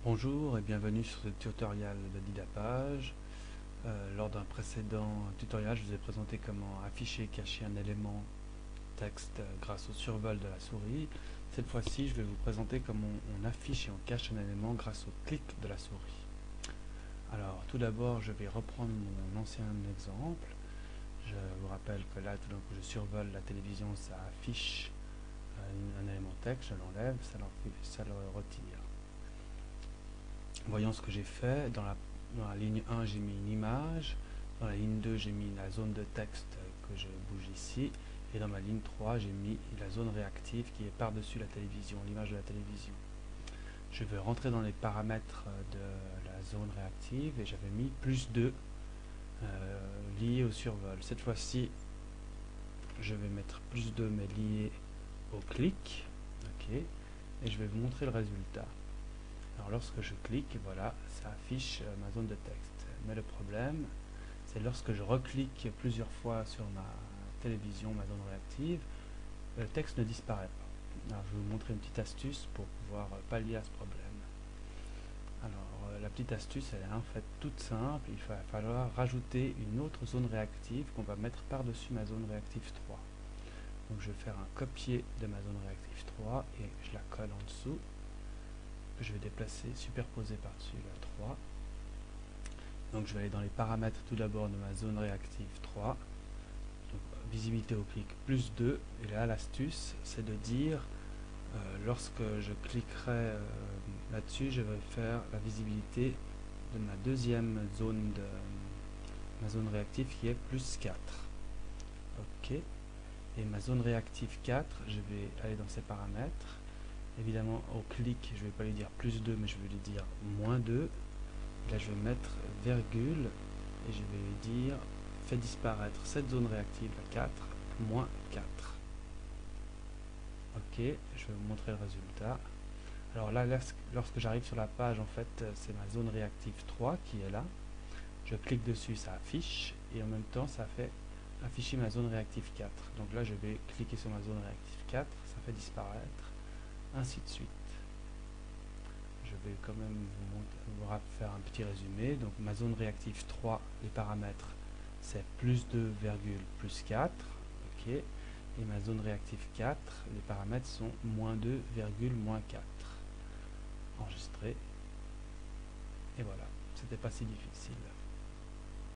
Bonjour et bienvenue sur ce tutoriel de Didapage. Lors d'un précédent tutoriel, je vous ai présenté comment afficher et cacher un élément texte grâce au survol de la souris. Cette fois-ci, je vais vous présenter comment on affiche et on cache un élément grâce au clic de la souris. Alors, tout d'abord, je vais reprendre mon ancien exemple. Je vous rappelle que là, tout d'un coup, je survole la télévision, ça affiche un élément texte, je l'enlève, ça le retire. Voyons ce que j'ai fait. Dans la ligne 1, j'ai mis une image. Dans la ligne 2, j'ai mis la zone de texte que je bouge ici. Et dans ma ligne 3, j'ai mis la zone réactive qui est par-dessus la télévision, l'image de la télévision. Je vais rentrer dans les paramètres de la zone réactive et j'avais mis +2 lié au survol. Cette fois-ci, je vais mettre +2 mais lié au clic. Ok. Et je vais vous montrer le résultat. Alors lorsque je clique, voilà, ça affiche ma zone de texte. Mais le problème, c'est lorsque je reclique plusieurs fois sur ma télévision, ma zone réactive, le texte ne disparaît pas. Alors je vais vous montrer une petite astuce pour pouvoir pallier à ce problème. Alors la petite astuce, elle est en fait toute simple. Il va falloir rajouter une autre zone réactive qu'on va mettre par-dessus ma zone réactive 3. Donc je vais faire un copier de ma zone réactive 3 et je la colle en dessous. Je vais déplacer, superposer par-dessus la 3. Donc je vais aller dans les paramètres tout d'abord de ma zone réactive 3. Donc, visibilité au clic +2. Et là l'astuce c'est de dire lorsque je cliquerai là-dessus, je vais faire la visibilité de ma deuxième zone de ma zone réactive qui est +4. Ok. Et ma zone réactive 4, je vais aller dans ces paramètres. Évidemment, au clic, je ne vais pas lui dire +2, mais je vais lui dire -2. Là, je vais mettre virgule et je vais lui dire fait disparaître cette zone réactive à 4, -4. Ok, je vais vous montrer le résultat. Alors là, lorsque j'arrive sur la page, en fait, c'est ma zone réactive 3 qui est là. Je clique dessus, ça affiche, et en même temps, ça fait afficher ma zone réactive 4. Donc là, je vais cliquer sur ma zone réactive 4, ça fait disparaître, ainsi de suite. Je vais quand même vous faire un petit résumé. Donc ma zone réactive 3, les paramètres, c'est +2, +4. Ok. Et ma zone réactive 4, les paramètres sont -2, -4. Enregistré. Et voilà, c'était pas si difficile.